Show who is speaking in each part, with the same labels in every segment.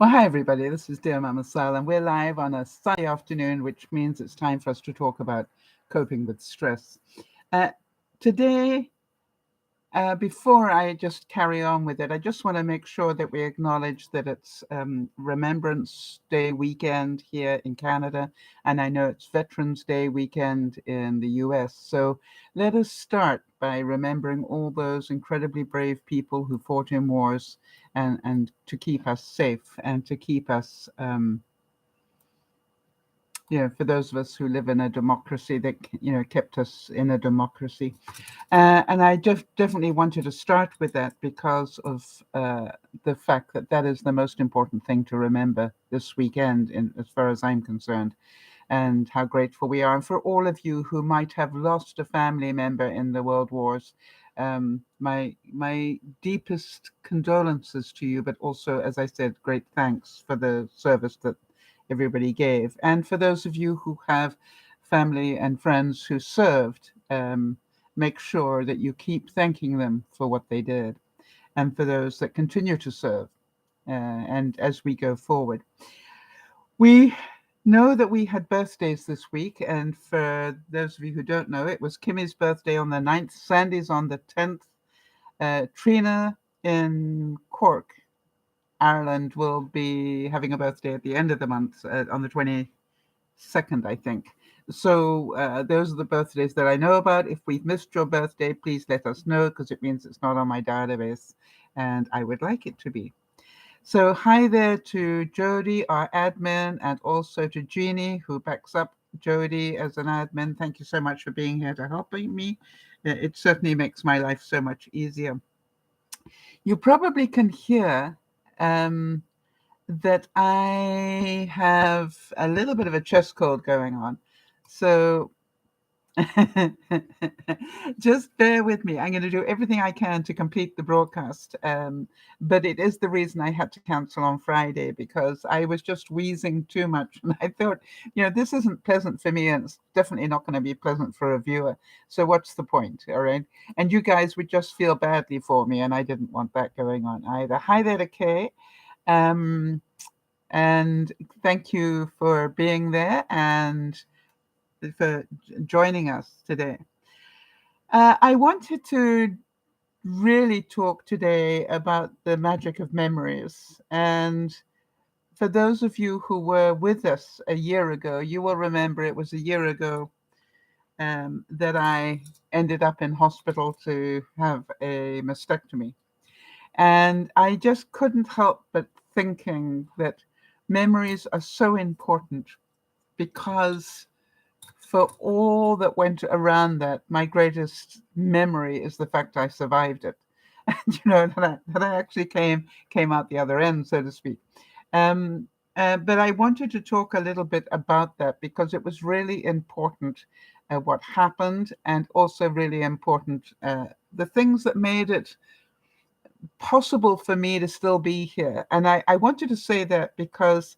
Speaker 1: Well, hi, everybody. This is DearMamaSal, and we're live on a Sunday afternoon, which means it's time for us to talk about coping with stress. Uh, Today, before I just carry on with it, I just want to make sure that we acknowledge that it's Remembrance Day weekend here in Canada, and I know it's Veterans Day weekend in the US. So let us start by remembering all those incredibly brave people who fought in wars and to keep us safe and to keep us for those of us who live in a democracy that kept us in a democracy. And I just definitely wanted to start with that because of the fact that that is the most important thing to remember this weekend, as far as I'm concerned, and how grateful we are. And for all of you who might have lost a family member in the world wars, my deepest condolences to you, but also, as I said, great thanks for the service that everybody gave. And for those of you who have family and friends who served, make sure that you keep thanking them for what they did, and for those that continue to serve. And as we go forward, we know that we had birthdays this week. And for those of you who don't know, it was Kimmy's birthday on the 9th, Sandy's on the 10th, Trina in Cork, Ireland, will be having a birthday at the end of the month, on the 22nd, I think. So those are the birthdays that I know about. If we've missed your birthday, please let us know, because it means it's not on my database, and I would like it to be. So hi there to Jody, our admin, and also to Jeannie, who backs up Jody as an admin. Thank you so much for being here to helping me. It certainly makes my life so much easier. You probably can hear that I have a little bit of a chest cold going on. So just bear with me. I'm going to do everything I can to complete the broadcast. But it is the reason I had to cancel on Friday, because I was just wheezing too much. And I thought, this isn't pleasant for me, and it's definitely not going to be pleasant for a viewer. So what's the point? All right. And you guys would just feel badly for me, and I didn't want that going on either. Hi there to Kay. And thank you for being there and for joining us today. I wanted to really talk today about the magic of memories. And for those of you who were with us a year ago, you will remember it was a year ago that I ended up in hospital to have a mastectomy. And I just couldn't help but thinking that memories are so important, because for all that went around that, my greatest memory is the fact I survived it. And that I actually came out the other end, so to speak. But I wanted to talk a little bit about that, because it was really important what happened, and also really important the things that made it possible for me to still be here. And I wanted to say that because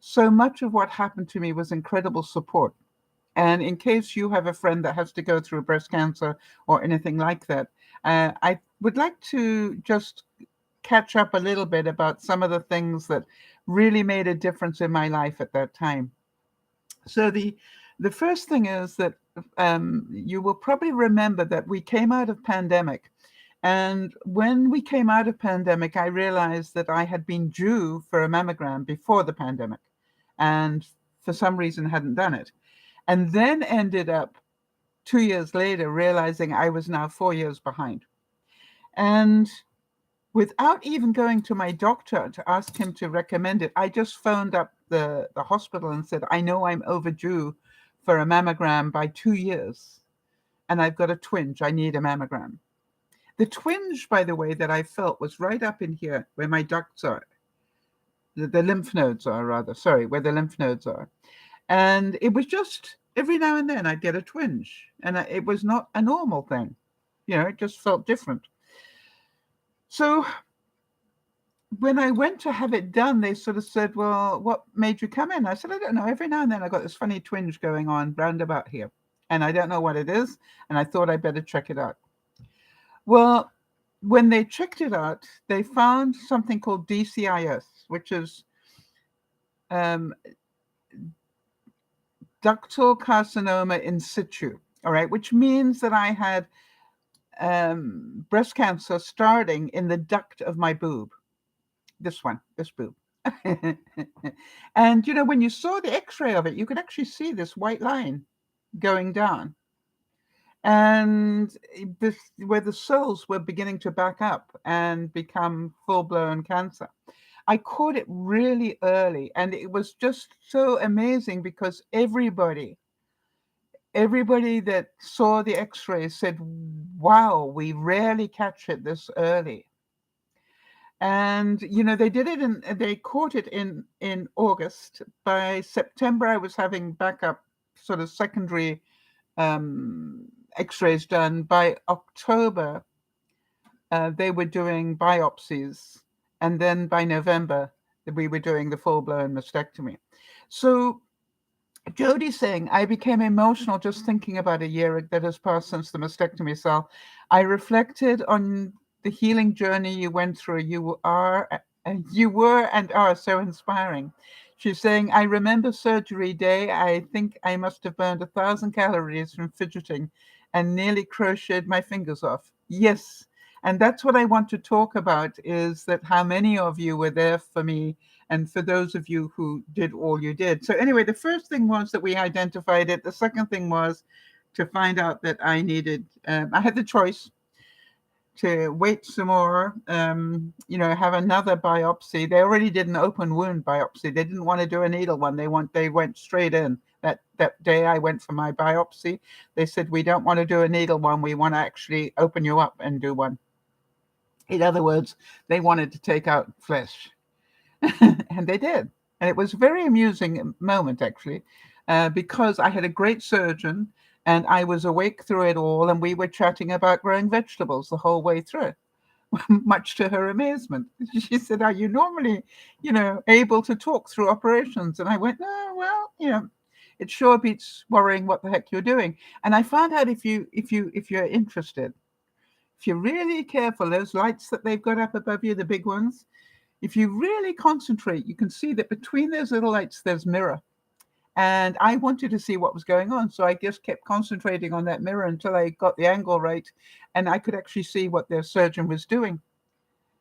Speaker 1: so much of what happened to me was incredible support. And in case you have a friend that has to go through breast cancer or anything like that, I would like to just catch up a little bit about some of the things that really made a difference in my life at that time. So the first thing is that you will probably remember that we came out of pandemic. And when we came out of pandemic, I realized that I had been due for a mammogram before the pandemic, and for some reason hadn't done it. And then ended up 2 years later realizing I was now 4 years behind. And without even going to my doctor to ask him to recommend it, I just phoned up the hospital and said, I know I'm overdue for a mammogram by 2 years, and I've got a twinge. I need a mammogram. The twinge, by the way, that I felt was right up in here where my ducts are. The lymph nodes are, rather. Sorry, where the lymph nodes are. And it was just every now and then I'd get a twinge, and it was not a normal thing. It just felt different. So when I went to have it done, they sort of said, well, what made you come in? I said, I don't know. Every now and then I got this funny twinge going on round about here, and I don't know what it is. And I thought I'd better check it out. Well, when they checked it out, they found something called DCIS, which is um, ductal carcinoma in situ. All right, which means that I had breast cancer starting in the duct of my boob. This boob. And when you saw the X-ray of it, you could actually see this white line going down, and this where the cells were beginning to back up and become full-blown cancer. I caught it really early, and it was just so amazing because everybody that saw the X-ray said, "Wow, we rarely catch it this early." And they caught it in August. By September, I was having backup sort of secondary um, X-rays done. By October, they were doing biopsies, and then by November, we were doing the full-blown mastectomy. So Jody's saying, I became emotional just thinking about a year that has passed since the mastectomy, Sal. I reflected on the healing journey you went through. You were and are so inspiring. She's saying, I remember surgery day. I think I must have burned 1,000 calories from fidgeting and nearly crocheted my fingers off. Yes. And that's what I want to talk about, is that how many of you were there for me, and for those of you who did all you did. So anyway, the first thing was that we identified it. The second thing was to find out that I had the choice to wait some more, have another biopsy. They already did an open wound biopsy. They didn't want to do a needle one. They went straight in. That day I went for my biopsy, they said, we don't want to do a needle one. We want to actually open you up and do one. In other words, they wanted to take out flesh. And they did. And it was a very amusing moment, actually, because I had a great surgeon and I was awake through it all. And we were chatting about growing vegetables the whole way through, much to her amazement. She said, are you normally, able to talk through operations? And I went, oh, well, it sure beats worrying what the heck you're doing. And I found out if you're interested, if you're really careful, those lights that they've got up above you, the big ones, if you really concentrate, you can see that between those little lights, there's mirror. And I wanted to see what was going on. So I just kept concentrating on that mirror until I got the angle right. And I could actually see what their surgeon was doing.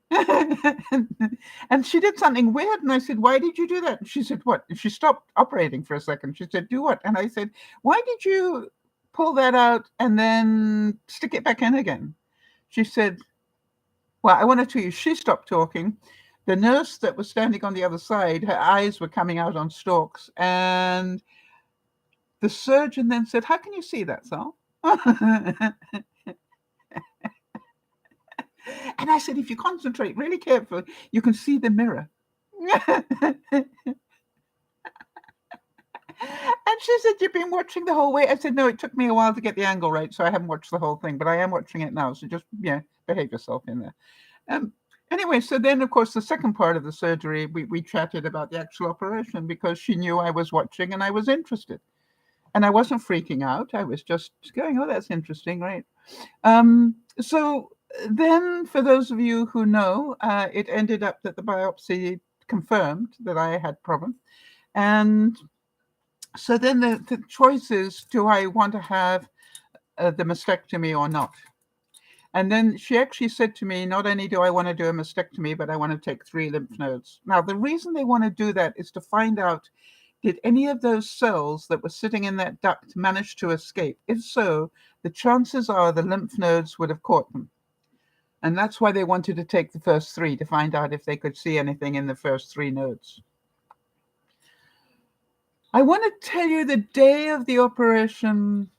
Speaker 1: And she did something weird. And I said, why did you do that? And she said, what? And she stopped operating for a second. She said, do what? And I said, why did you pull that out and then stick it back in again? She said, well, I want to tell you, she stopped talking. The nurse that was standing on the other side, her eyes were coming out on stalks. And the surgeon then said, how can you see that, Sal? And I said, if you concentrate really carefully, you can see the mirror. And she said, you've been watching the whole way? I said, no, it took me a while to get the angle right, so I haven't watched the whole thing, but I am watching it now. So just, behave yourself in there. Anyway, so then, of course, the second part of the surgery, we chatted about the actual operation because she knew I was watching and I was interested. And I wasn't freaking out. I was just going, oh, that's interesting, right? So then, for those of you who know, it ended up that the biopsy confirmed that I had problems. And so then the choice is, do I want to have the mastectomy or not? And then she actually said to me, not only do I want to do a mastectomy, but I want to take 3 lymph nodes. Now, the reason they want to do that is to find out, did any of those cells that were sitting in that duct manage to escape? If so, the chances are the lymph nodes would have caught them. And that's why they wanted to take the first 3, to find out if they could see anything in the first 3 nodes. I want to tell you the day of the operation,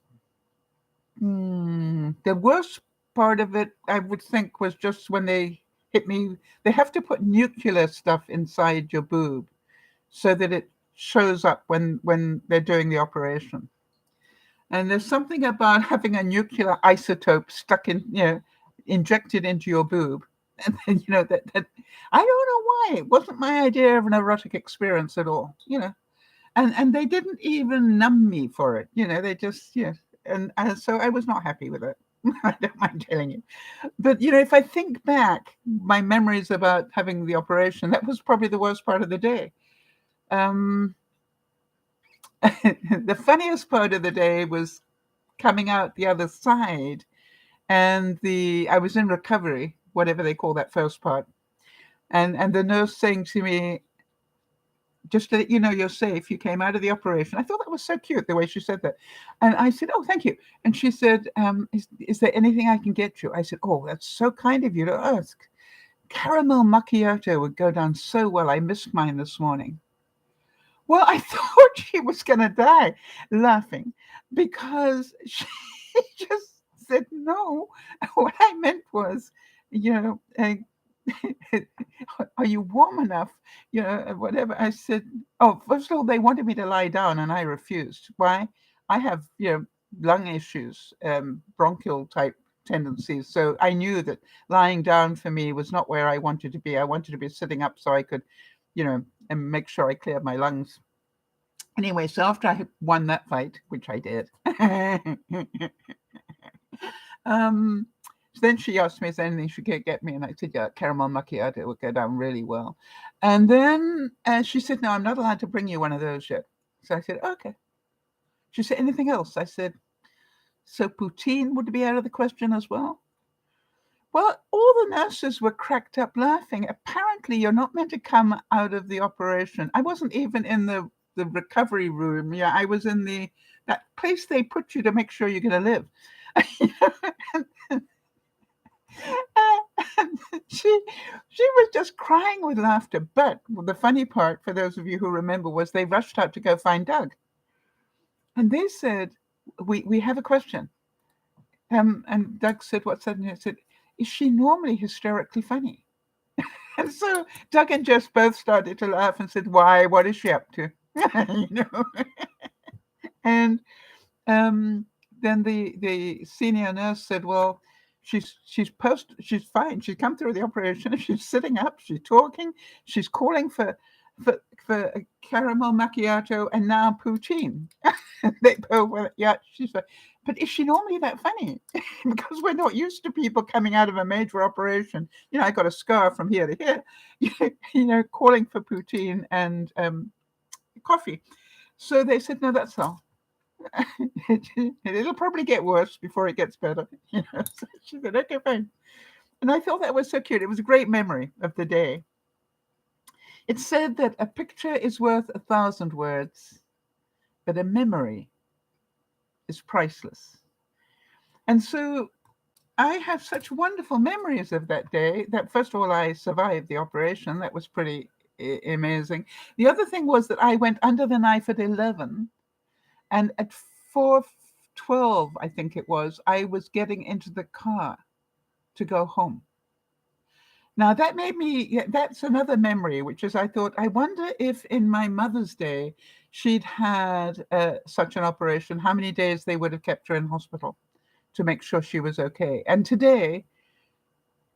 Speaker 1: the worst part of it, I would think, was just when they hit me. They have to put nuclear stuff inside your boob so that it shows up when they're doing the operation. And there's something about having a nuclear isotope stuck in, injected into your boob. And then, that I don't know why. It wasn't my idea of an erotic experience at all, And they didn't even numb me for it, they just, and so I was not happy with it. I don't mind telling you. But, if I think back, my memories about having the operation, that was probably the worst part of the day. Um, the funniest part of the day was coming out the other side, and I was in recovery, whatever they call that first part, and the nurse saying to me, just to let you know you're safe. You came out of the operation. I thought that was so cute the way she said that. And I said, oh, thank you. And she said, is there anything I can get you? I said, oh, that's so kind of you to ask. Caramel macchiato would go down so well. I missed mine this morning. Well, I thought she was going to die laughing because she just said no. What I meant was, you know, are you warm enough? Whatever. I said, oh, first of all, they wanted me to lie down and I refused. Why? I have, lung issues, bronchial type tendencies. So I knew that lying down for me was not where I wanted to be. I wanted to be sitting up so I could, and make sure I cleared my lungs. Anyway, so after I won that fight, which I did, so then she asked me, is there anything she could get me? And I said, yeah, caramel macchiato would go down really well. And then she said, no, I'm not allowed to bring you one of those yet. So I said, okay. She said, anything else? I said, so poutine would be out of the question as well? Well, all the nurses were cracked up laughing. Apparently, you're not meant to come out of the operation. I wasn't even in the recovery room. Yeah, I was in that place they put you to make sure you're going to live. And she was just crying with laughter. But the funny part, for those of you who remember, was they rushed out to go find Doug. And they said, we have a question. And Doug said, what's that? And he said, is she normally hysterically funny? And so Doug and Jess both started to laugh and said, why? What is she up to? And then the senior nurse said, well, she's fine. She's come through the operation. She's sitting up. She's talking. She's calling for a caramel macchiato and now poutine. They both went, yeah, she's fine. But is she normally that funny? Because we're not used to people coming out of a major operation. I got a scar from here to here, calling for poutine and coffee. So they said, no, that's all. It'll probably get worse before it gets better. So she said, okay, fine. And I thought that was so cute. It was a great memory of the day. It said that a picture is worth 1,000 words, but a memory is priceless. And so I have such wonderful memories of that day that, first of all, I survived the operation. That was pretty amazing. The other thing was that I went under the knife at 11. And at 4:12, I think it was, I was getting into the car to go home. Now, that's another memory, which is I thought, I wonder if in my mother's day, she'd had such an operation, how many days they would have kept her in hospital to make sure she was okay. And today,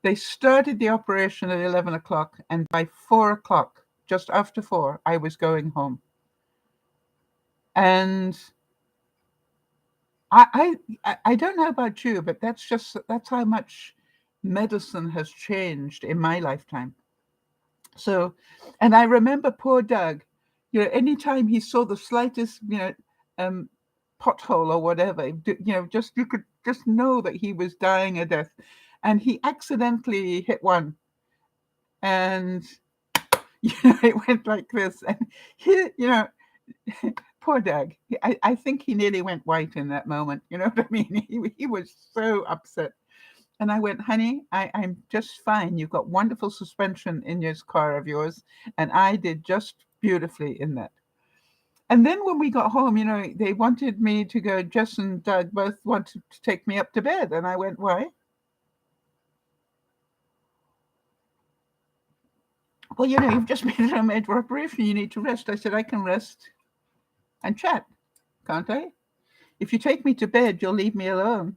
Speaker 1: they started the operation at 11 o'clock, and by 4 o'clock, just after 4, I was going home. And I don't know about you, but that's how much medicine has changed in my lifetime. So, and I remember poor Doug, anytime he saw the slightest, pothole or whatever, you could just know that he was dying a death. And he accidentally hit one. And, it went like this. And he, poor Doug. I think he nearly went white in that moment. You know what I mean? He was so upset. And I went, honey, I'm just fine. You've got wonderful suspension in this car of yours. And I did just beautifully in that. And then when we got home, they wanted me to go, Jess and Doug both wanted to take me up to bed. And I went, why? Well, you've just been in a major operation. You need to rest. I said, I can rest and chat, can't I? If you take me to bed, you'll leave me alone.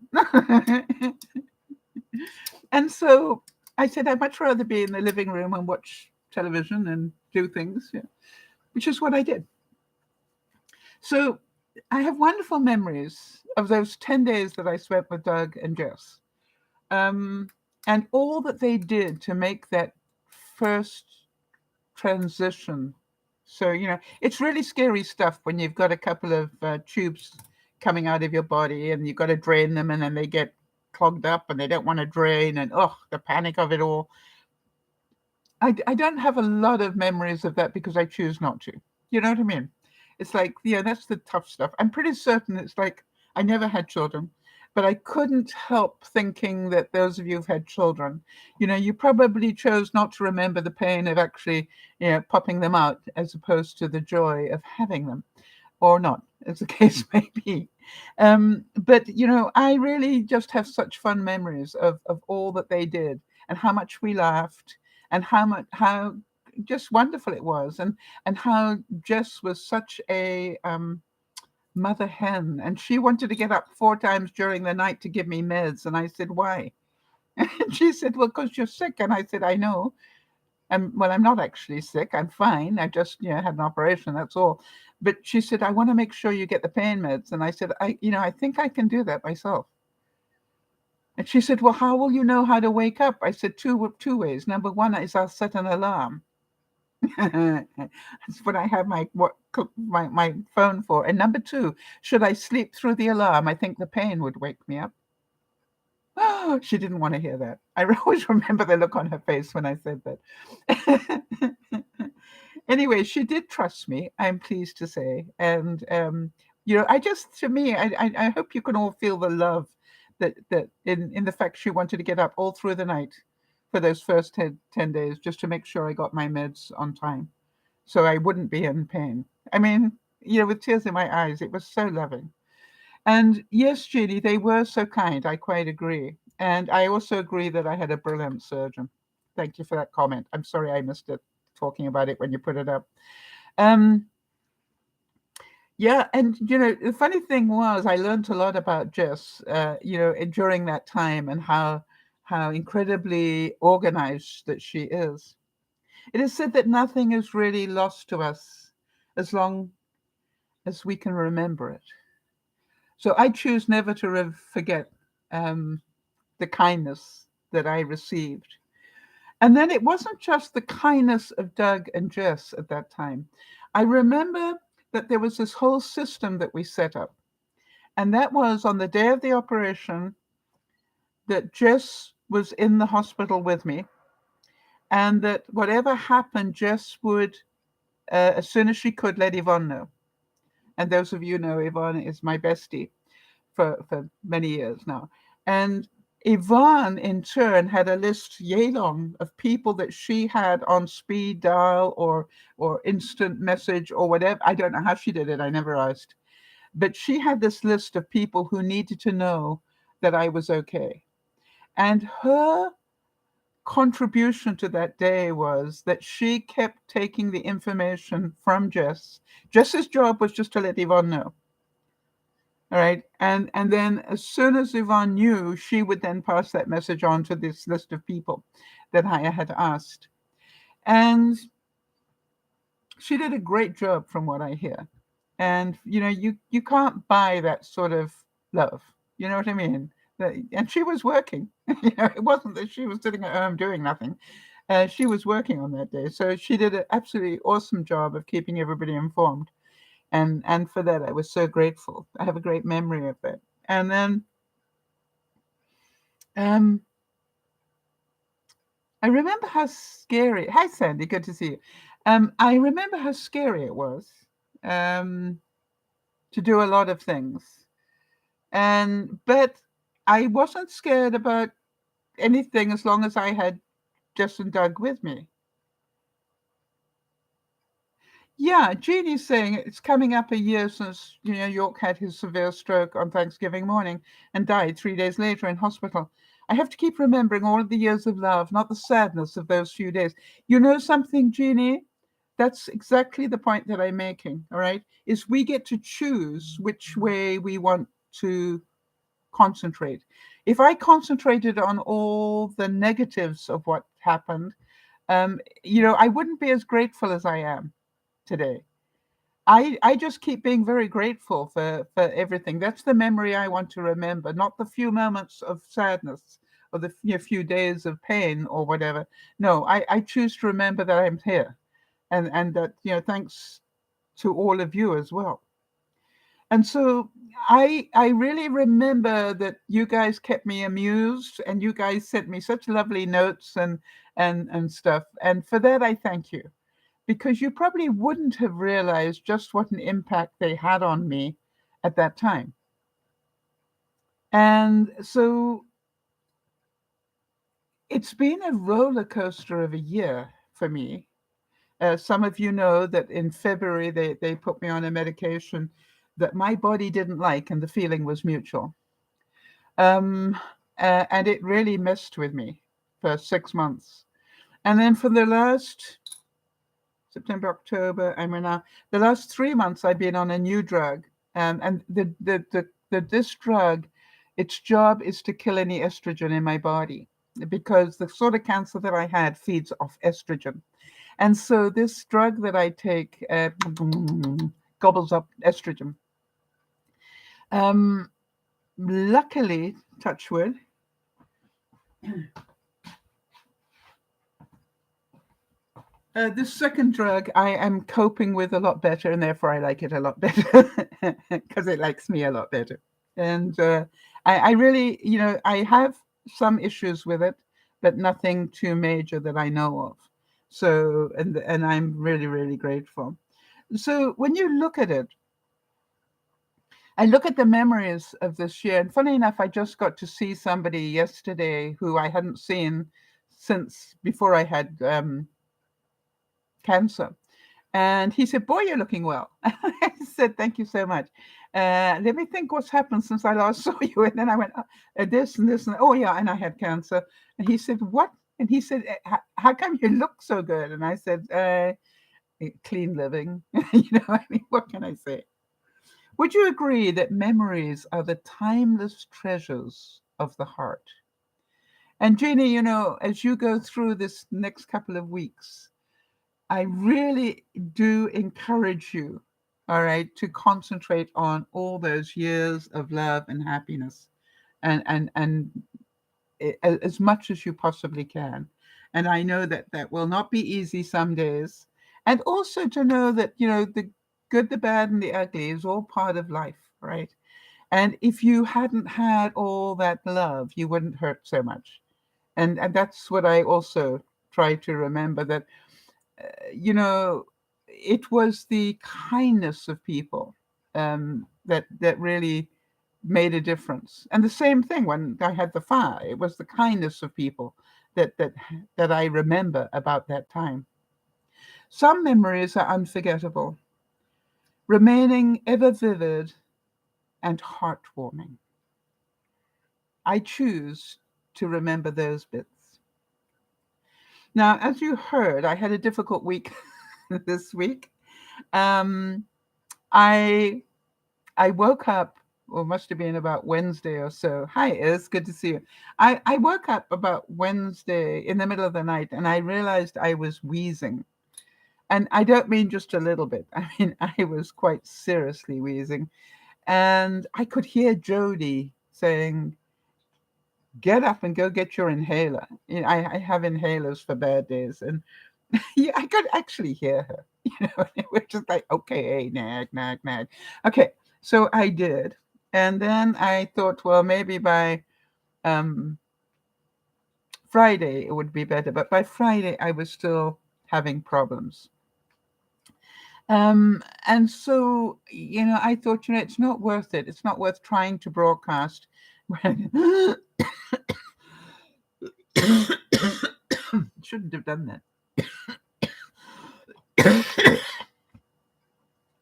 Speaker 1: And so I said, I'd much rather be in the living room and watch television and do things, which is what I did. So I have wonderful memories of those 10 days that I spent with Doug and Jess. And all that they did to make that first transition So, it's really scary stuff when you've got a couple of tubes coming out of your body and you've got to drain them and then they get clogged up and they don't want to drain and, oh, the panic of it all. I don't have a lot of memories of that because I choose not to. You know what I mean? It's like, yeah, that's the tough stuff. I'm pretty certain it's like I never had children, but I couldn't help thinking that those of you who've had children, you probably chose not to remember the pain of actually, popping them out as opposed to the joy of having them or not, as the case may be. But I really just have such fun memories of all that they did and how much we laughed and how just wonderful it was and how Jess was such a mother hen and she wanted to get up 4 times during the night to give me meds and I said why. And she said, well, because you're sick. And I said, I know. Well, I'm not actually sick. I'm fine. I just, had an operation. That's all. But she said, I want to make sure you get the pain meds. And I said, I think I can do that myself. And she said, well, how will you know how to wake up? I said, two ways. Number one is I'll set an alarm. That's what I have my phone for. And number two, should I sleep through the alarm? I think the pain would wake me up. Oh, she didn't want to hear that. I always remember the look on her face when I said that. Anyway, she did trust me, I'm pleased to say. And, to me, I hope you can all feel the love that in the fact she wanted to get up all through the night for those first 10 days just to make sure I got my meds on time so I wouldn't be in pain. I mean, with tears in my eyes, it was so loving. And yes, Judy, they were so kind. I quite agree. And I also agree that I had a brilliant surgeon. Thank you for that comment. I'm sorry I missed it talking about it when you put it up. Um, yeah, and the funny thing was I learned a lot about Jess, during that time and how incredibly organized that she is. It is said that nothing is really lost to us as long as we can remember it. So I choose never to forget um, the kindness that I received. And then it wasn't just the kindness of Doug and Jess at that time. I remember that there was this whole system that we set up. And that was on the day of the operation that Jess was in the hospital with me. And that whatever happened, Jess would, as soon as she could, let Yvonne know. And those of you know Yvonne is my bestie for many years now. And Yvonne, in turn, had a list yay long of people that she had on speed dial or instant message or whatever. I don't know how she did it. I never asked. But she had this list of people who needed to know that I was okay. And her contribution to that day was that she kept taking the information from Jess. Jess's job was just to let Yvonne know. All right. And then as soon as Yvonne knew, she would then pass that message on to this list of people that I had asked. And she did a great job from what I hear. And you can't buy that sort of love. You know what I mean? And she was working. It wasn't that she was sitting at home doing nothing. She was working on that day. So she did an absolutely awesome job of keeping everybody informed. And for that, I was so grateful. I have a great memory of that. And then I remember how scary. Hi, Sandy. Good to see you. I remember how scary it was to do a lot of things, but I wasn't scared about anything as long as I had Jess and Doug with me. Yeah, Jeannie's saying it's coming up a year since York had his severe stroke on Thanksgiving morning and died 3 days later in hospital. I have to keep remembering all of the years of love, not the sadness of those few days. You know something, Jeannie? That's exactly the point that I'm making, all right? Is we get to choose which way we want to concentrate. If I concentrated on all the negatives of what happened, I wouldn't be as grateful as I am today. I just keep being very grateful for everything. That's the memory I want to remember, not the few moments of sadness or the few days of pain or whatever. No, I choose to remember that I'm here, and that, thanks to all of you as well. And so I really remember that you guys kept me amused, and you guys sent me such lovely notes and stuff. And for that I thank you, because you probably wouldn't have realized just what an impact they had on me at that time. And so it's been a roller coaster of a year for me. Some of you know that in February they put me on a medication that my body didn't like, and the feeling was mutual. Um, and it really messed with me for 6 months. And then for the last September, October, I mean, the last 3 months I've been on a new drug. And this drug, its job is to kill any estrogen in my body, because the sort of cancer that I had feeds off estrogen. And so this drug that I take gobbles up estrogen. Um, Luckily, touch wood, this second drug I am coping with a lot better, and therefore I like it a lot better because it likes me a lot better. And I really, I have some issues with it, but nothing too major that I know of. So, and I'm really, really grateful. So when you look at it, I look at the memories of this year, and funny enough, I just got to see somebody yesterday who I hadn't seen since before I had cancer. And he said, "Boy, you're looking well." I said, "Thank you so much. Let me think what's happened since I last saw you." And then I went, "This and this, and oh yeah, and I had cancer." And he said, "What?" And he said, "How come you look so good?" And I said, "Clean living." I mean, what can I say? Would you agree that memories are the timeless treasures of the heart? And Jeannie, as you go through this next couple of weeks, I really do encourage you, all right, to concentrate on all those years of love and happiness, and as much as you possibly can. And I know that that will not be easy some days. And also to know that, the good, the bad, and the ugly is all part of life, right? And if you hadn't had all that love, you wouldn't hurt so much. And that's what I also try to remember, that you know, it was the kindness of people that really made a difference. And the same thing when I had the fire; it was the kindness of people that that that I remember about that time. Some memories are unforgettable, remaining ever vivid and heartwarming. I choose to remember those bits. Now, as you heard, I had a difficult week this week. Um, I I woke up, or must have been about Wednesday or so. Hi, Iz, good to see you. I woke up about Wednesday in the middle of the night, and I realized I was wheezing. And I don't mean just a little bit. I mean, I was quite seriously wheezing. And I could hear Jody saying, "Get up and go get your inhaler." I have inhalers for bad days. And yeah, I could actually hear her. It was just like, okay, nag, nag, nag. Okay, so I did. And then I thought, well, maybe by um, Friday it would be better. But by Friday, I was still having problems. And so, I thought, it's not worth it. It's not worth trying to broadcast when shouldn't have done that.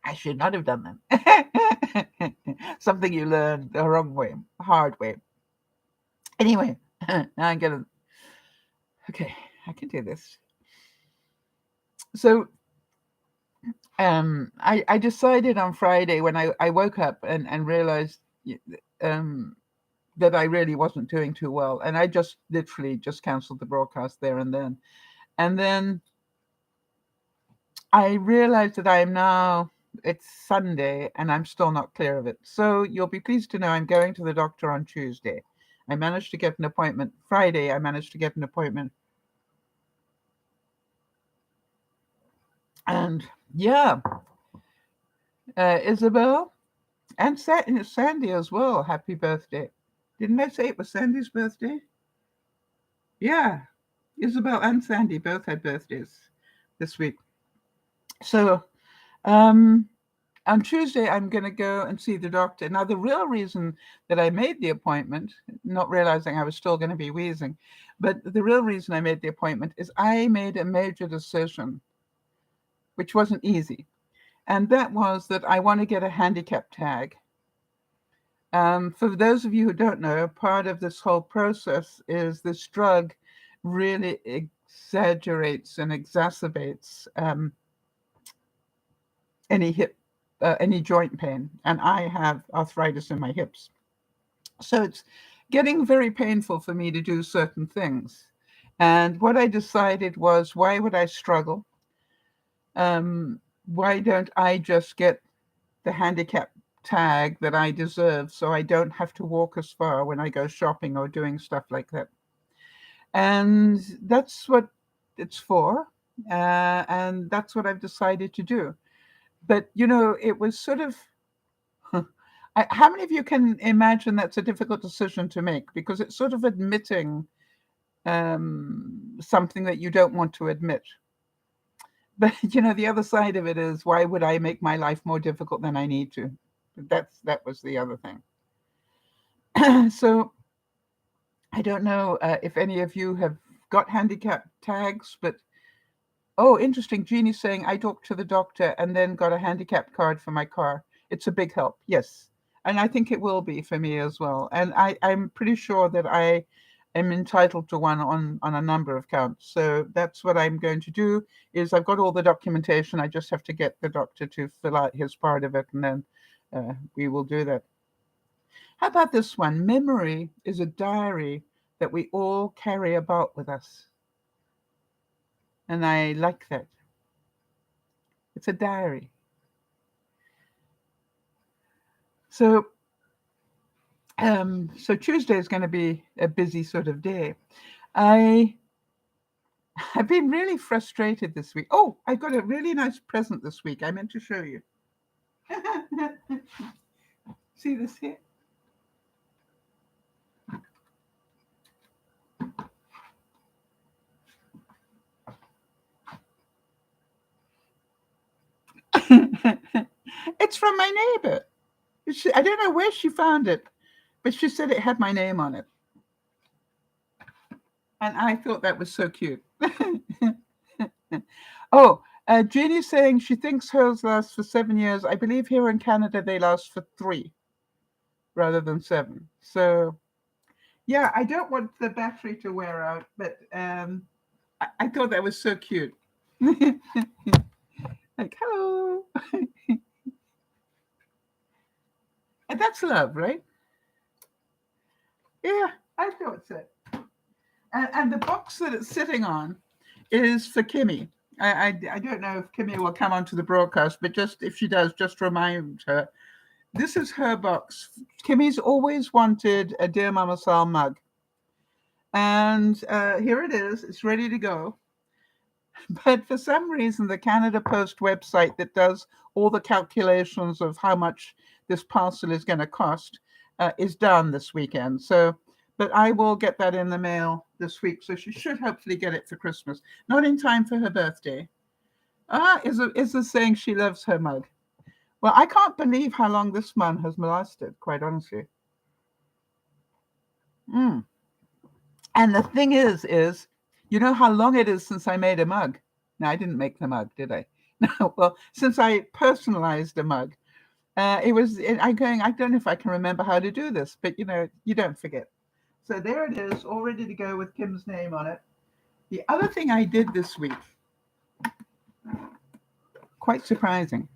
Speaker 1: I should not have done that. Something you learn the wrong way, hard way. Anyway, now I'm gonna. Okay, I can do this. So, I decided on Friday when I woke up and realized um, that I really wasn't doing too well, and I just literally just canceled the broadcast there and then. And then I realized that I am now. It's Sunday and I'm still not clear of it. So you'll be pleased to know I'm going to the doctor on Tuesday. I managed to get an appointment. Friday, I managed to get an appointment And yeah, Isabel and Sandy as well. Happy birthday. Didn't I say it was Sandy's birthday? Yeah, Isabel and Sandy both had birthdays this week. So um, on Tuesday, I'm going to go and see the doctor. Now, the real reason that I made the appointment, not realizing I was still going to be wheezing, but the real reason I made the appointment is I made a major decision, which wasn't easy. And that was that I want to get a handicap tag. For those of you who don't know, part of this whole process is this drug really exaggerates and exacerbates any joint pain, and I have arthritis in my hips. So it's getting very painful for me to do certain things. And what I decided was, why would I struggle? Why don't I just get the handicap tag that I deserve so I don't have to walk as far when I go shopping or doing stuff like that? And that's what it's for. And that's what I've decided to do. But, it was sort of, how many of you can imagine that's a difficult decision to make? Because it's sort of admitting something that you don't want to admit. But, the other side of it is, why would I make my life more difficult than I need to? That was the other thing. So I don't know if any of you have got handicap tags, but oh, interesting. Jeannie's saying I talked to the doctor and then got a handicap card for my car. It's a big help. Yes. And I think it will be for me as well. And I'm pretty sure that I am entitled to one on a number of counts. So that's what I'm going to do is I've got all the documentation. I just have to get the doctor to fill out his part of it, and then we will do that. How about this one? Memory is a diary that we all carry about with us. And I like that. It's a diary. So Tuesday is going to be a busy sort of day. I've been really frustrated this week. Oh, I got a really nice present this week. I meant to show you. See this here? It's from my neighbor. I don't know where she found it, but she said it had my name on it. And I thought that was so cute. Oh, Jeannie's saying she thinks hers lasts for 7 years. I believe here in Canada they last for 3 rather than 7. So, yeah, I don't want the battery to wear out, but I thought that was so cute. Like, hello. And that's love, right? Yeah, I thought so. And the box that it's sitting on is for Kimmy. I don't know if Kimmy will come onto the broadcast, but just if she does, just remind her. This is her box. Kimmy's always wanted a Dear Mama Sal mug. And here it is. It's ready to go. But for some reason, the Canada Post website that does all the calculations of how much this parcel is going to cost is down this weekend. So, but I will get that in the mail this week. So she should hopefully get it for Christmas. Not in time for her birthday. Is saying she loves her mug. Well, I can't believe how long this man has lasted, quite honestly. Mm. And the thing is, you know how long it is since I made a mug? Now, I didn't make the mug, did I? No, well, since I personalized a mug, I don't know if I can remember how to do this, but you don't forget. So there it is, all ready to go with Kim's name on it. The other thing I did this week, quite surprising,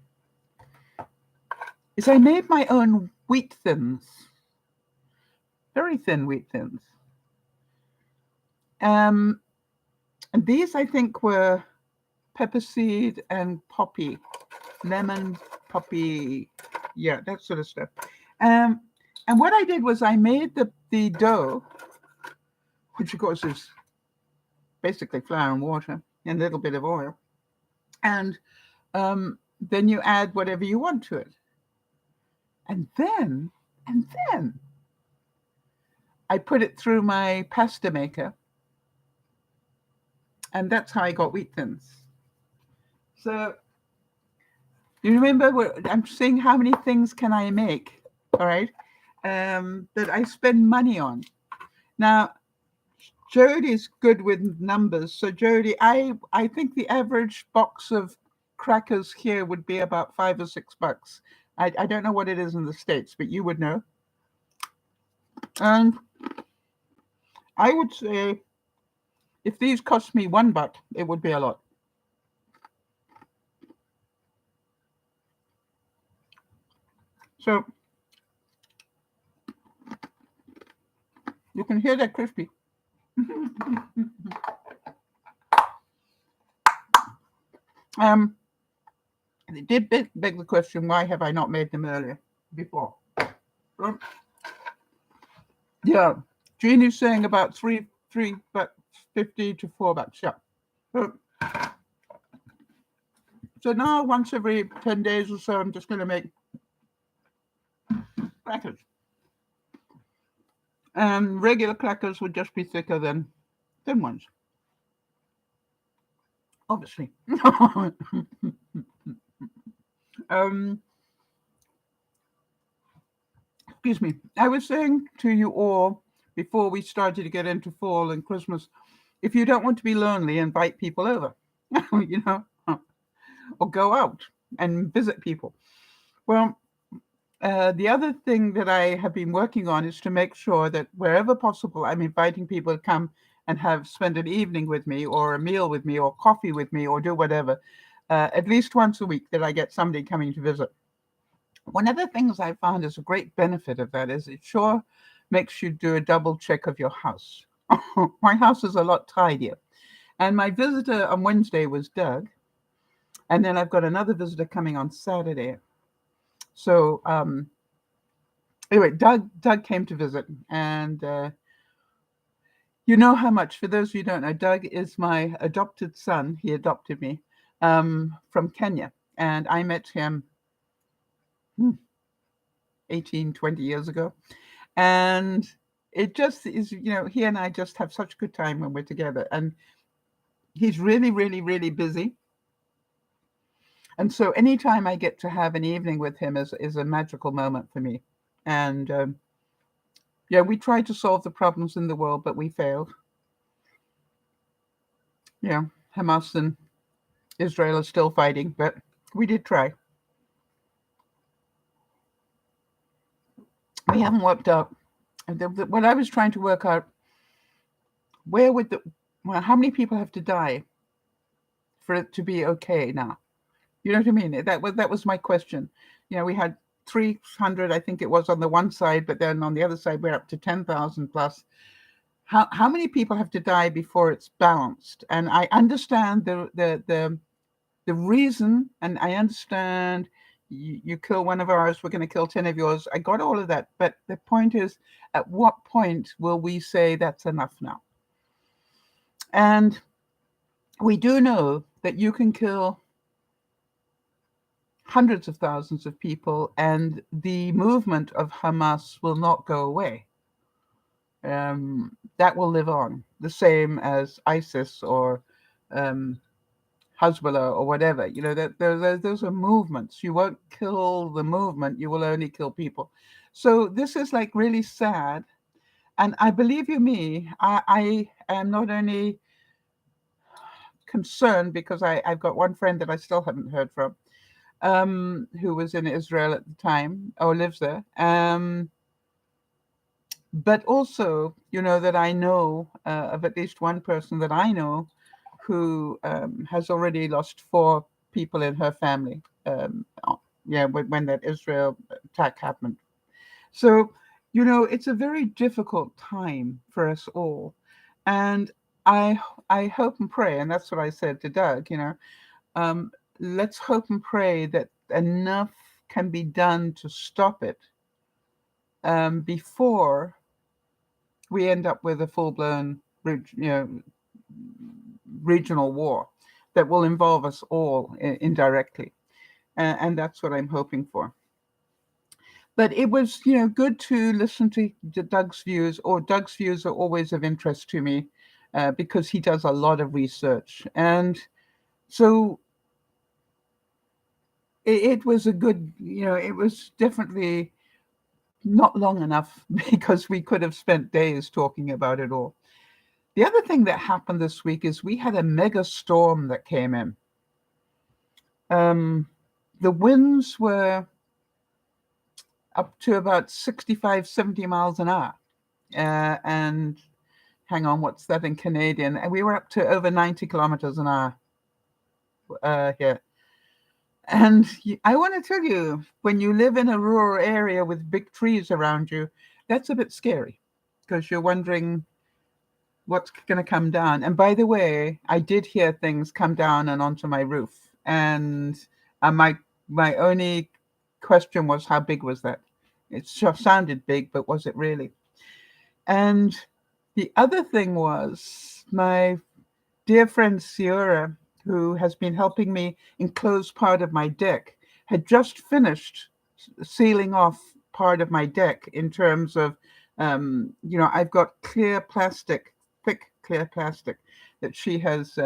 Speaker 1: is I made my own wheat thins, very thin wheat thins. And these, I think, were pepper seed and poppy, lemon, poppy, yeah, that sort of stuff. And what I did was I made the dough, which of course is basically flour and water and a little bit of oil. And then you add whatever you want to it. And then I put it through my pasta maker, and that's how I got wheat thins. So you remember I'm saying how many things can I make, all right, that I spend money on. Now, Jody's good with numbers. So Jody, I think the average box of crackers here would be about $5 or $6. I don't know what it is in the States, but you would know. And I would say if these cost me $1, it would be a lot. So you can hear that crispy. It did beg the question, why have I not made them earlier before? Yeah, Jeannie's saying about three, but 50 to $4. Yeah. So now once every 10 days or so, I'm just going to make crackers. And regular crackers would just be thicker than thin ones. Obviously. Excuse me. I was saying to you all before we started to get into fall and Christmas, if you don't want to be lonely, invite people over, or go out and visit people. Well, the other thing that I have been working on is to make sure that wherever possible, I'm inviting people to come and spend an evening with me, or a meal with me, or coffee with me, or do whatever, at least once a week, that I get somebody coming to visit. One of the things I found is a great benefit of that is it sure makes you do a double check of your house. My house is a lot tidier. And my visitor on Wednesday was Doug. And then I've got another visitor coming on Saturday. So anyway, Doug came to visit, and you know how much, for those of you who don't know, Doug is my adopted son. He adopted me from Kenya, and I met him 18, 20 years ago. And it just is, he and I just have such a good time when we're together. And he's really, really, really busy. And so anytime I get to have an evening with him is a magical moment for me. And we tried to solve the problems in the world, but we failed. Yeah, Hamas and Israel are still fighting, but we did try. We haven't worked out. What I was trying to work out, how many people have to die for it to be okay now? You know what I mean? That was my question. We had 300, I think it was, on the one side, but then on the other side we're up to 10,000 plus. How many people have to die before it's balanced? And I understand the reason, and I understand you kill one of ours, we're going to kill 10 of yours. I got all of that. But the point is, at what point will we say that's enough now? And we do know that you can kill hundreds of thousands of people, and the movement of Hamas will not go away. That will live on, the same as ISIS or Hezbollah or whatever. Those are movements. You won't kill the movement, you will only kill people. So this is like really sad. And I believe you me, I am not only concerned because I've got one friend that I still haven't heard from, who was in Israel at the time, or lives there. But also, that I know of at least one person that I know who has already lost 4 people in her family. When that Israel attack happened. So, it's a very difficult time for us all. And I hope and pray, and that's what I said to Doug, let's hope and pray that enough can be done to stop it before we end up with a full-blown, regional war. that will involve us all indirectly. And that's what I'm hoping for. But it was, good to listen to Doug's views, or Doug's views are always of interest to me because he does a lot of research. And so it was a good, it was definitely not long enough because we could have spent days talking about it all. The other thing that happened this week is we had a mega storm that came in. The winds were up to about 65, 70 miles an hour. And hang on, what's that in Canadian? And we were up to over 90 kilometers an hour here. And I want to tell you, when you live in a rural area with big trees around you, that's a bit scary because you're wondering what's going to come down. And by the way, I did hear things come down and onto my roof. And my only question was, how big was that? It sounded big, but was it really? And the other thing was my dear friend Ciara, who has been helping me enclose part of my deck, had just finished sealing off part of my deck in terms of, I've got clear plastic, thick clear plastic that she has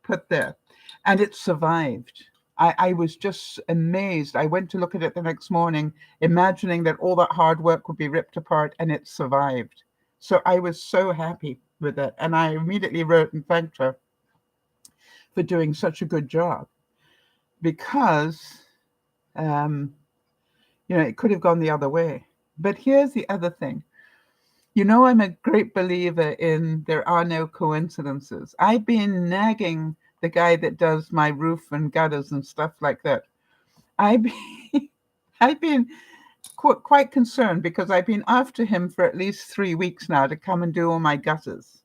Speaker 1: put there, and it survived. I was just amazed. I went to look at it the next morning, imagining that all that hard work would be ripped apart, and it survived. So I was so happy with it. And I immediately wrote and thanked her for doing such a good job because, it could have gone the other way. But here's the other thing. I'm a great believer in there are no coincidences. I've been nagging the guy that does my roof and gutters and stuff like that. I've been, I've been quite concerned because I've been after him for at least 3 weeks now to come and do all my gutters.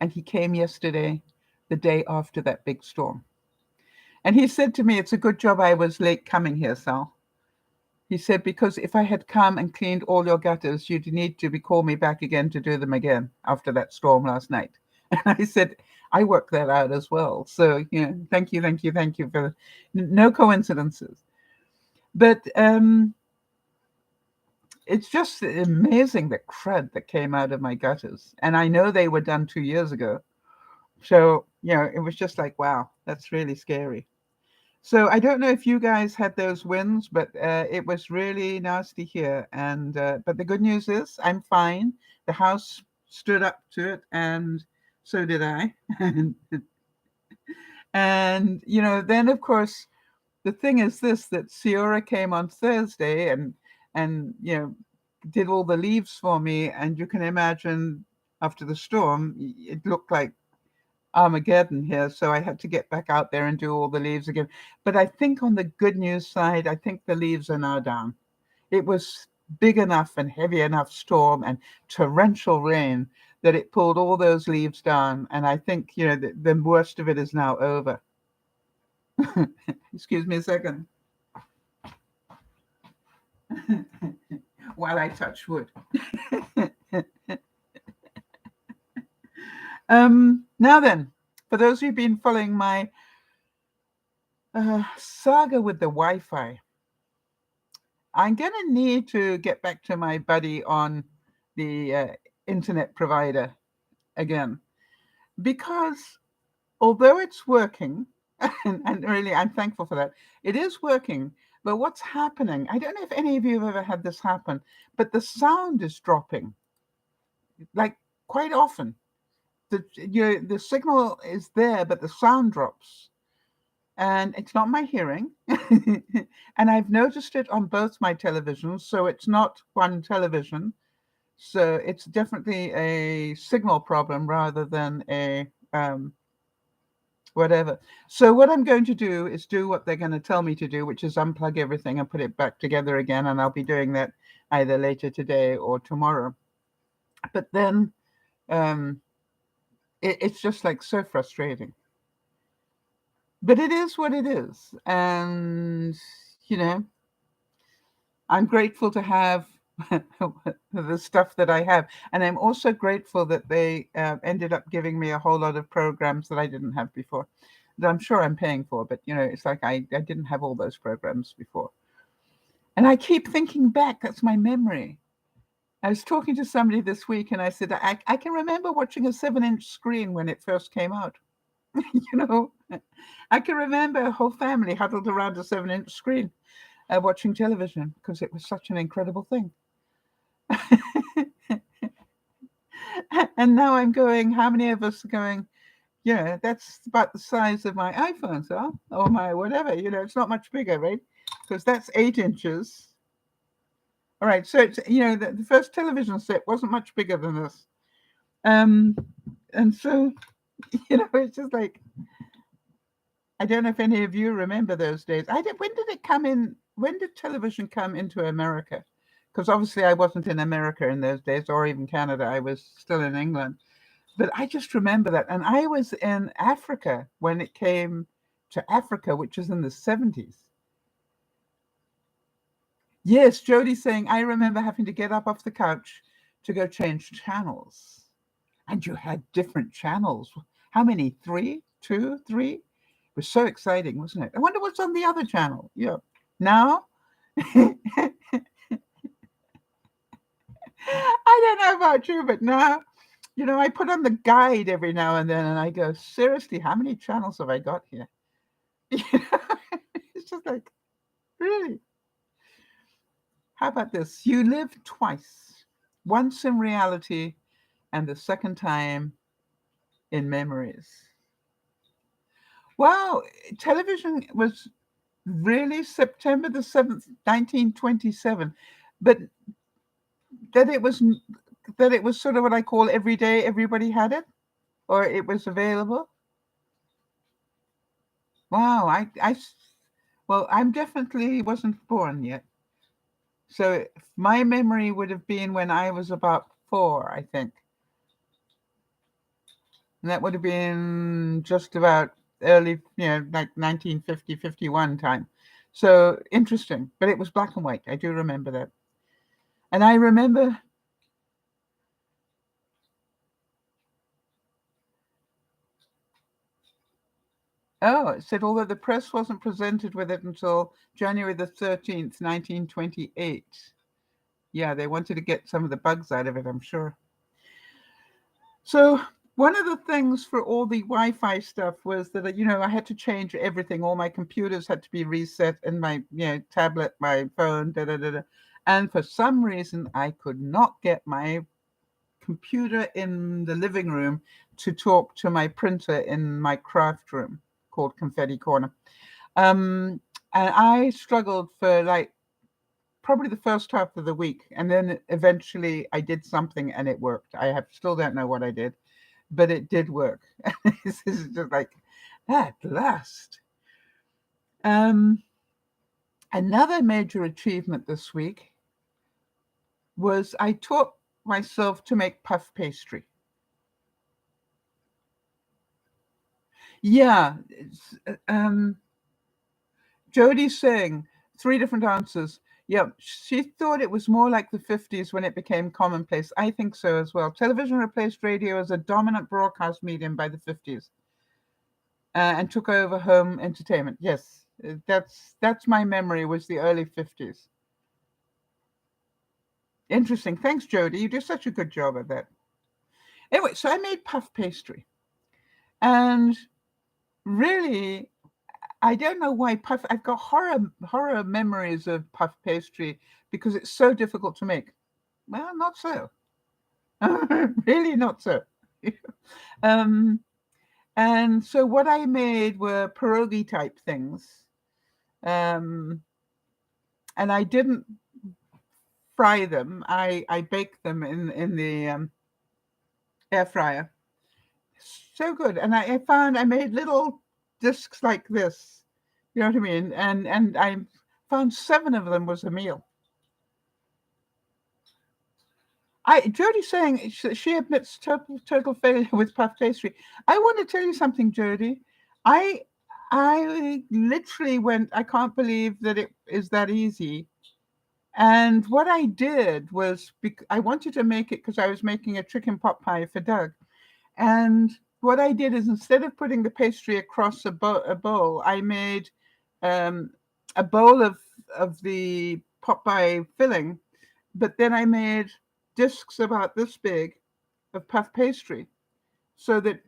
Speaker 1: And he came yesterday, the day after that big storm. And he said to me, it's a good job I was late coming here, Sal. He said, because if I had come and cleaned all your gutters, you'd need to call me back again to do them again after that storm last night. And I said, I worked that out as well. So, thank you for no coincidences. But it's just amazing the crud that came out of my gutters. And I know they were done 2 years ago. So, it was just like, wow, that's really scary. So I don't know if you guys had those winds, but it was really nasty here. And but the good news is I'm fine. The house stood up to it, and so did I. And then of course the thing is this: that Ciara came on Thursday and did all the leaves for me, and you can imagine after the storm, it looked like Armageddon here, so I had to get back out there and do all the leaves again. But I think on the good news side, I think the leaves are now down. It was big enough and heavy enough storm and torrential rain that it pulled all those leaves down. And I think, the worst of it is now over. Excuse me a second. While I touch wood. Now then, for those who've been following my saga with the Wi-Fi, I'm going to need to get back to my buddy on the internet provider again, because although it's working, and really I'm thankful for that, it is working. But what's happening, I don't know if any of you have ever had this happen, but the sound is dropping, like quite often. The signal is there, but the sound drops. And it's not my hearing. And I've noticed it on both my televisions, so it's not one television. So it's definitely a signal problem rather than a whatever. So what I'm going to do is do what they're going to tell me to do, which is unplug everything and put it back together again. And I'll be doing that either later today or tomorrow. But then it's just like so frustrating. But it is what it is. And, I'm grateful to have the stuff that I have. And I'm also grateful that they ended up giving me a whole lot of programs that I didn't have before, that I'm sure I'm paying for. But, it's like I didn't have all those programs before. And I keep thinking back. That's my memory. I was talking to somebody this week and I said, I can remember watching a 7-inch screen when it first came out. you know, I can remember a whole family huddled around a 7-inch screen watching television because it was such an incredible thing. And now I'm going, how many of us are going, that's about the size of my iPhone, so, or my whatever, it's not much bigger, right? Because that's 8 inches. All right, so it's, the first television set wasn't much bigger than this. And so, it's just like, I don't know if any of you remember those days. When did it come in? When did television come into America? Because obviously I wasn't in America in those days, or even Canada. I was still in England. But I just remember that. And I was in Africa when it came to Africa, which was in the 70s. Yes, Jody's saying, I remember having to get up off the couch to go change channels. And you had different channels. How many? 3? 2? 3? It was so exciting, wasn't it? I wonder what's on the other channel. Yeah. Now, I don't know about you, but now, I put on the guide every now and then and I go, seriously, how many channels have I got here? It's just like, really? How about this? You live twice, once in reality and the second time in memories. Wow, television was really September the 7th, 1927, but that it was sort of what I call every day, everybody had it, or it was available. Wow, well, I'm definitely wasn't born yet. So my memory would have been when I was about 4, I think. And that would have been just about early, like 1950, 51 time. So interesting. But it was black and white. I do remember that. And I remember. Oh, it said, although the press wasn't presented with it until January the 13th, 1928. Yeah, they wanted to get some of the bugs out of it, I'm sure. So one of the things for all the Wi-Fi stuff was that, I had to change everything. All my computers had to be reset, and my, tablet, my phone, And for some reason, I could not get my computer in the living room to talk to my printer in my craft room called Confetti Corner. And I struggled for like probably the first half of the week. And then eventually I did something and it worked. I still don't know what I did, but it did work. This is just like, at last. Another major achievement this week was I taught myself to make puff pastry. Yeah. Jody's saying 3 different answers. Yeah, she thought it was more like the 50s when it became commonplace. I think so as well. Television replaced radio as a dominant broadcast medium by the 50s and took over home entertainment. Yes, that's my memory, was the early 50s. Interesting. Thanks, Jody. You did such a good job at that. Anyway, so I made puff pastry. And really, I don't know why I've got horror memories of puff pastry because it's so difficult to make. Well, not so. Really not so. And so what I made were pierogi type things. And I didn't fry them. I baked them in the air fryer. So good. And I found I made little discs like this. You know what I mean? And I found 7 of them was a meal. Jody's saying she admits total failure with puff pastry. I want to tell you something, Jody. I literally went, I can't believe that it is that easy. And what I did was, I wanted to make it because I was making a chicken pot pie for Doug. And what I did is, instead of putting the pastry across a bowl, I made um, a bowl of the pot pie filling, but then I made discs about this big of puff pastry, so that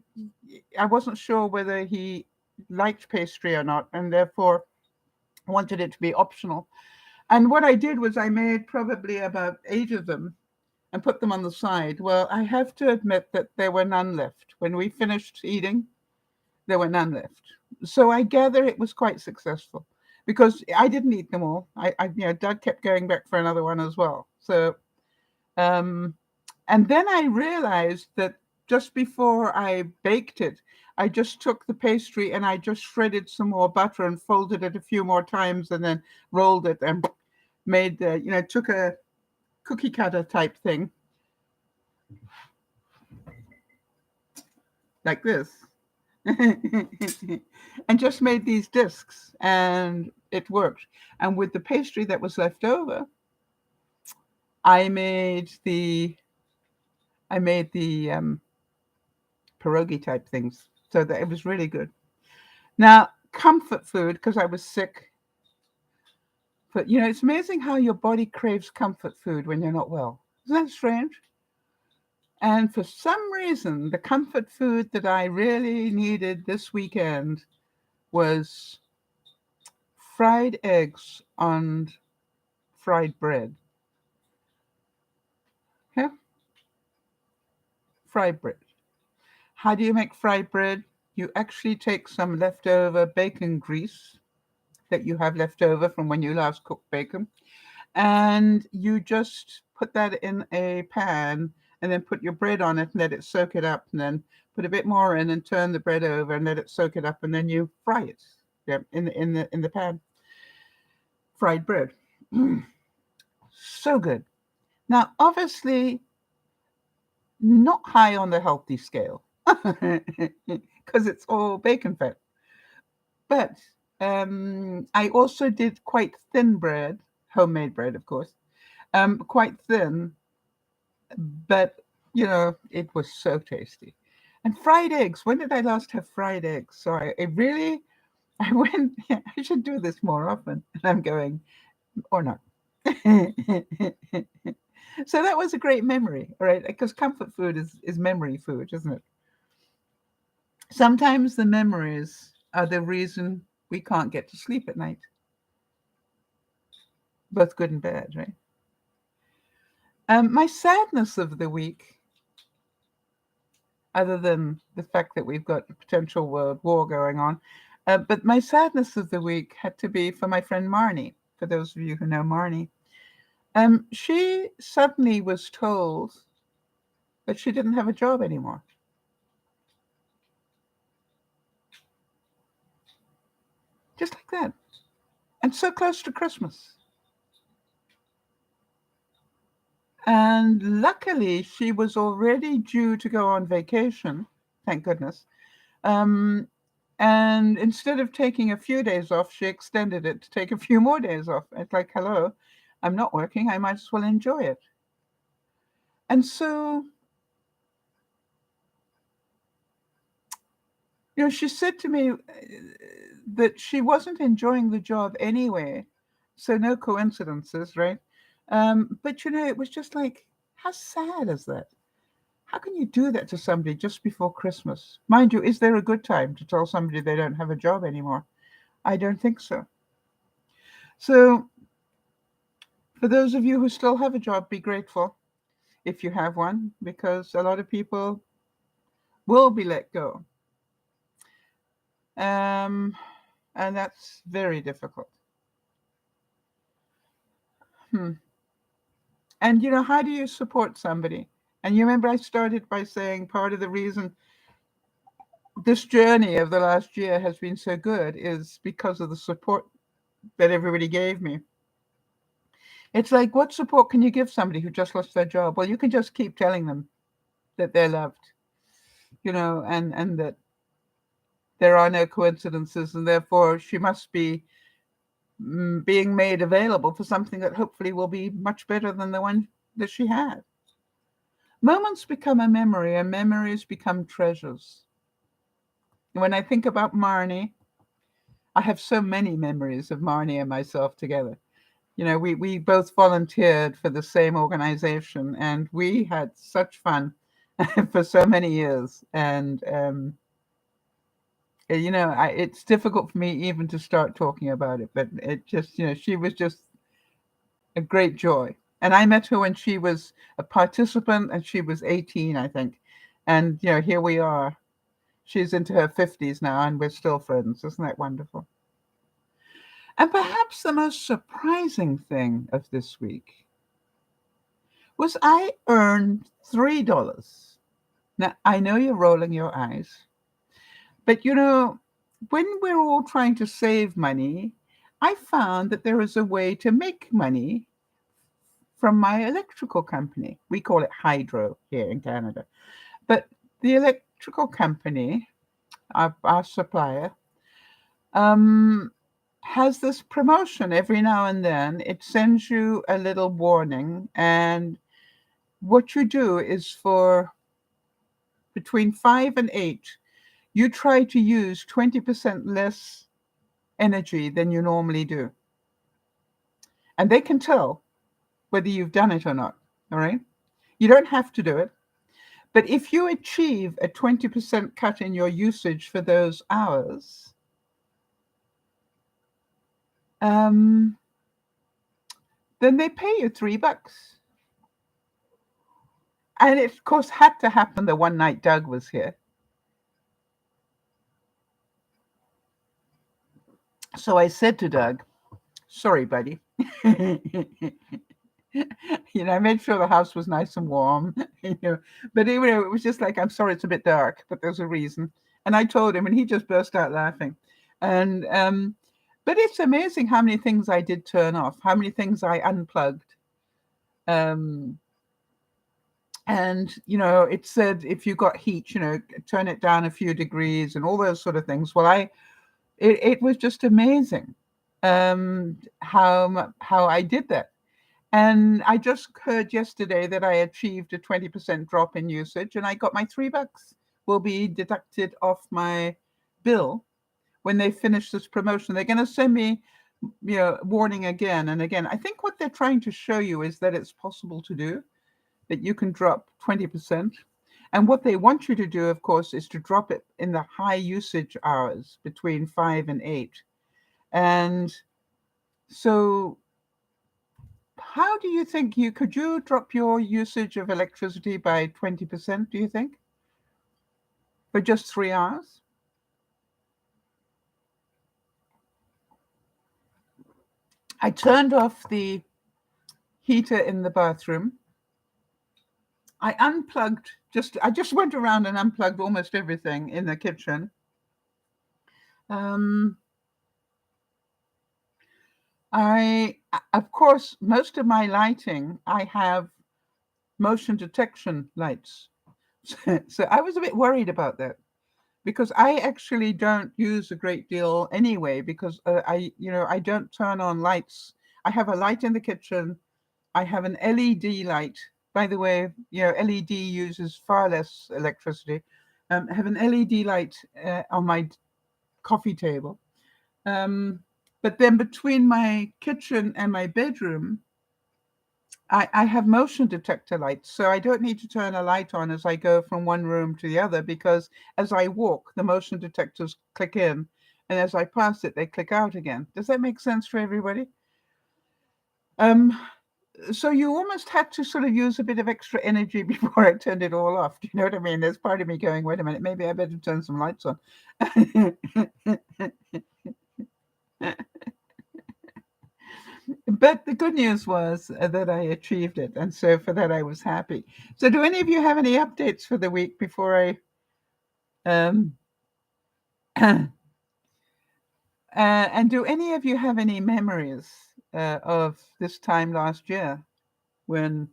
Speaker 1: I wasn't sure whether he liked pastry or not, and therefore wanted it to be optional. And what I did was, I made probably about 8 of them and put them on the side. Well, I have to admit that there were none left. When we finished eating, there were none left. So I gather it was quite successful, because I didn't eat them all. Doug kept going back for another one as well. So, um, and then I realized that just before I baked it, I just took the pastry and I just shredded some more butter and folded it a few more times and then rolled it and made took a cookie cutter type thing like this and just made these discs, and it worked. And with the pastry that was left over, I made the pierogi type things, so that it was really good. Now, comfort food, because I was sick. But it's amazing how your body craves comfort food when you're not well. Isn't that strange? And for some reason, the comfort food that I really needed this weekend was fried eggs on fried bread. Yeah, fried bread. How do you make fried bread? You actually take some leftover bacon grease that you have left over from when you last cooked bacon, and you just put that in a pan and then put your bread on it and let it soak it up, and then put a bit more in and turn the bread over and let it soak it up, and then you fry it. Yeah, in the pan. Fried bread. So good. Now, obviously, not high on the healthy scale because it's all bacon fat. But I also did quite thin bread, homemade bread, of course, quite thin, but it was so tasty. And fried eggs. When did I last have fried eggs? So I really, I went, I should do this more often. And I'm going, or not. So that was a great memory, right? Because comfort food is memory food, isn't it? Sometimes the memories are the reason we can't get to sleep at night, both good and bad, right? My sadness of the week, other than the fact that we've got a potential world war going on, but my sadness of the week had to be for my friend Marnie. For those of you who know Marnie, she suddenly was told that she didn't have a job anymore, just like that, and so close to Christmas. And luckily, she was already due to go on vacation, thank goodness. Um, and instead of taking a few days off, she extended it to take a few more days off. It's like, hello, I'm not working. I might as well enjoy it. And so, she said to me that she wasn't enjoying the job anyway. So, no coincidences, right? But, it was just like, how sad is that? How can you do that to somebody just before Christmas? Mind you, is there a good time to tell somebody they don't have a job anymore? I don't think so. So, for those of you who still have a job, be grateful if you have one, because a lot of people will be let go. Um, and that's very difficult. Hmm. And, how do you support somebody? And you remember I started by saying part of the reason this journey of the last year has been so good is because of the support that everybody gave me. It's like, what support can you give somebody who just lost their job? Well, you can just keep telling them that they're loved, and that there are no coincidences, and therefore she must be being made available for something that hopefully will be much better than the one that she had. Moments become a memory, and memories become treasures. When I think about Marnie, I have so many memories of Marnie and myself together. We both volunteered for the same organization, and we had such fun for so many years. And it's difficult for me even to start talking about it, but it just, she was just a great joy. And I met her when she was a participant, and she was 18, I think. And here we are. She's into her 50s now, and we're still friends. Isn't that wonderful? And perhaps the most surprising thing of this week was I earned $3. Now, I know you're rolling your eyes, but when we're all trying to save money, I found that there is a way to make money from my electrical company. We call it hydro here in Canada. But the electrical company, our supplier, has this promotion every now and then. It sends you a little warning, and what you do is for between 5 and 8, you try to use 20% less energy than you normally do. And they can tell whether you've done it or not. All right. You don't have to do it. But if you achieve a 20% cut in your usage for those hours, then they pay you $3. And it, of course, had to happen the one night Doug was here. So I said to Doug, sorry, buddy. I made sure the house was nice and warm, but it was just like, I'm sorry, it's a bit dark, but there's a reason. And I told him, and he just burst out laughing. And, but it's amazing how many things I did turn off, how many things I unplugged. And, it said, if you got heat, turn it down a few degrees and all those sort of things. Well, it was just amazing how I did that. And I just heard yesterday that I achieved a 20% drop in usage, and I got my $3 will be deducted off my bill when they finish this promotion. They're going to send me, warning again and again. I think what they're trying to show you is that it's possible to do, that you can drop 20%. And what they want you to do, of course, is to drop it in the high usage hours between 5 and 8. And so how do you think could you drop your usage of electricity by 20%, do you think? For just 3 hours? I turned off the heater in the bathroom. I just went around and unplugged almost everything in the kitchen. Of course, most of my lighting, I have motion detection lights. So I was a bit worried about that, because I actually don't use a great deal anyway, because I don't turn on lights. I have a light in the kitchen. I have an LED light. By the way, LED uses far less electricity. I have an LED light on my coffee table. But then between my kitchen and my bedroom, I have motion detector lights, so I don't need to turn a light on as I go from one room to the other, because as I walk, the motion detectors click in, and as I pass it, they click out again. Does that make sense for everybody? So you almost had to sort of use a bit of extra energy before I turned it all off. Do you know what I mean? There's part of me going, wait a minute, maybe I better turn some lights on. But the good news was that I achieved it, and so for that I was happy. So do any of you have any updates for the week before I and do any of you have any memories of this time last year when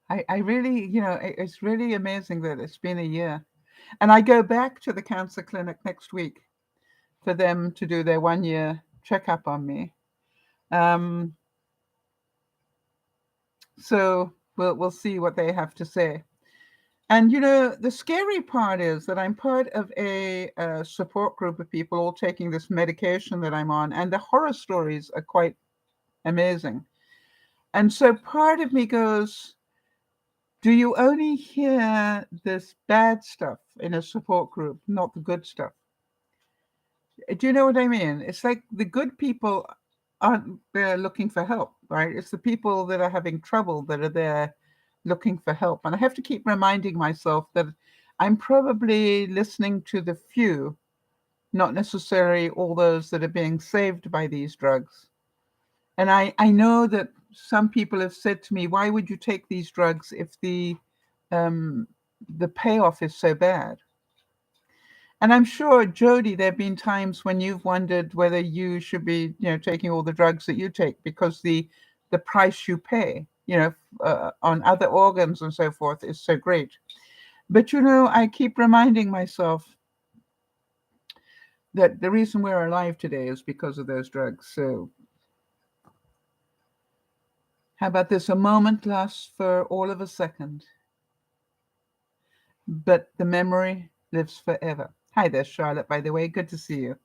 Speaker 1: I really, it's really amazing that it's been a year. And I go back to the cancer clinic next week for them to do their 1 year checkup on me. Um, so we'll see what they have to say. And the scary part is that I'm part of a support group of people all taking this medication that I'm on, and the horror stories are quite amazing. And so part of me goes, do you only hear this bad stuff in a support group, not the good stuff? Do you know what I mean? It's like the good people aren't there looking for help, right? It's the people that are having trouble that are there looking for help. And I have to keep reminding myself that I'm probably listening to the few, not necessarily all those that are being saved by these drugs. And I know that some people have said to me, why would you take these drugs if um, the payoff is so bad? And I'm sure, Jody, there have been times when you've wondered whether you should be, taking all the drugs that you take because the price you pay, on other organs and so forth is so great. But I keep reminding myself that the reason we're alive today is because of those drugs. So how about this? A moment lasts for all of a second, but the memory lives forever. Hi there, Charlotte, by the way. Good to see you.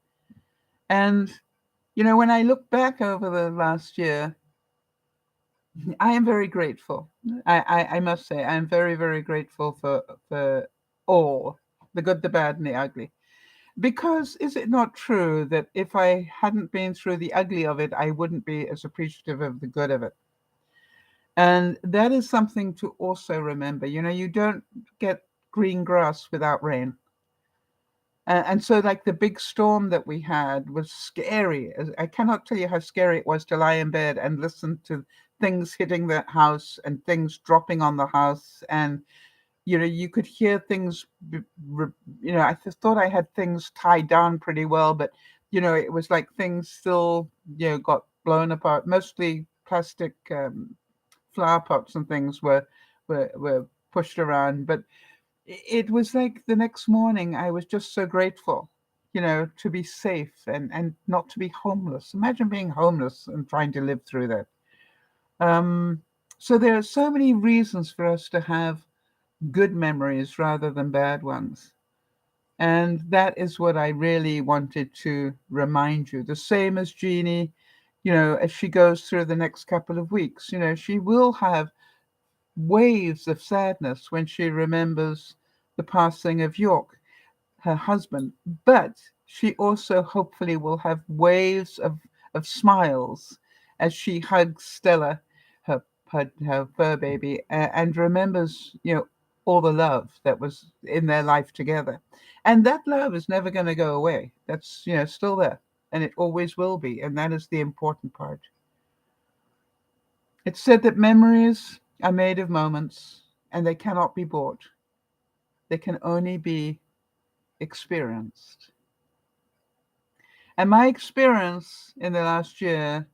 Speaker 1: And, when I look back over the last year, I am very grateful. I must say, I'm very, very grateful for all the good, the bad, and the ugly. Because is it not true that if I hadn't been through the ugly of it, I wouldn't be as appreciative of the good of it? And that is something to also remember. You don't get green grass without rain. And so, like the big storm that we had was scary. I cannot tell you how scary it was to lie in bed and listen to things hitting the house and things dropping on the house. And, you could hear things, I thought I had things tied down pretty well, but, it was like things still, got blown apart. Mostly plastic flower pots and things were pushed around. But it was like the next morning, I was just so grateful, to be safe and not to be homeless. Imagine being homeless and trying to live through that. Um, so there are so many reasons for us to have good memories rather than bad ones. And that is what I really wanted to remind you. The same as Jeannie, as she goes through the next couple of weeks, she will have waves of sadness when she remembers the passing of York, her husband, but she also hopefully will have waves of smiles as she hugs Stella, her fur baby, and remembers, all the love that was in their life together. And that love is never going to go away. That's, still there, and it always will be. And that is the important part. It's said that memories are made of moments and they cannot be bought. They can only be experienced. And my experience in the last year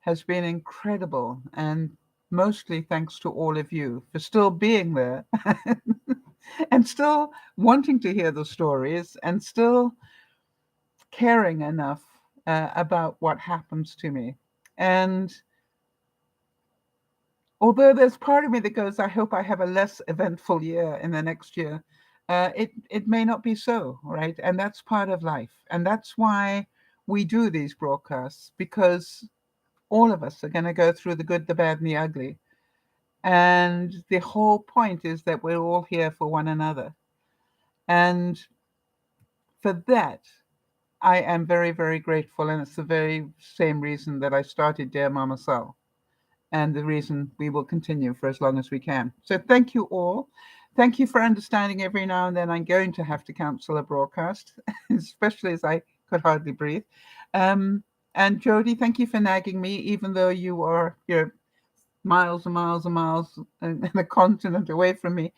Speaker 1: has been incredible, and mostly thanks to all of you for still being there and still wanting to hear the stories and still caring enough about what happens to me. And although there's part of me that goes, I hope I have a less eventful year in the next year, it may not be so, right? And that's part of life. And that's why we do these broadcasts, because all of us are going to go through the good, the bad, and the ugly. And the whole point is that we're all here for one another. And for that, I am very, very grateful. And it's the very same reason that I started DearMamaSal, and the reason we will continue for as long as we can. So thank you all. Thank you for understanding every now and then I'm going to have to cancel a broadcast, especially as I could hardly breathe. And Jody, thank you for nagging me, even though you are miles and miles and miles and a continent away from me.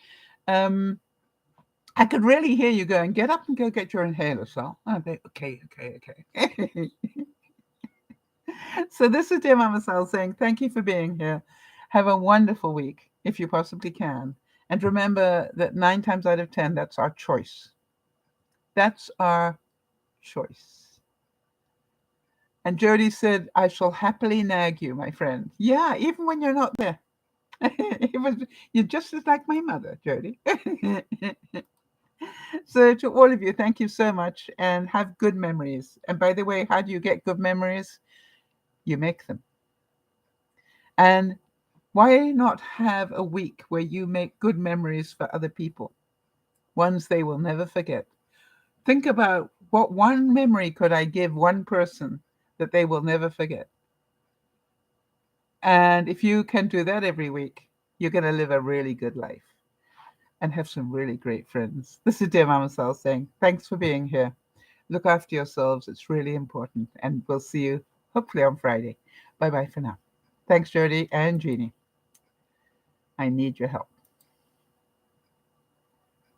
Speaker 1: I could really hear you going, get up and go get your inhaler, Sal. Okay. So this is DearMamaSal saying thank you for being here. Have a wonderful week, if you possibly can. And remember that 9 times out of 10, that's our choice. That's our choice. And Jody said, I shall happily nag you, my friend. Yeah, even when you're not there. It was you're just as like my mother, Jody. So to all of you, thank you so much and have good memories. And by the way, how do you get good memories? You make them. And why not have a week where you make good memories for other people, ones they will never forget? Think about what one memory could I give one person that they will never forget. And if you can do that every week, you're going to live a really good life and have some really great friends. This is Dear Mama Sal saying, thanks for being here. Look after yourselves. It's really important. And we'll see you hopefully on Friday. Bye bye for now. Thanks, Jody and Jeannie. I need your help.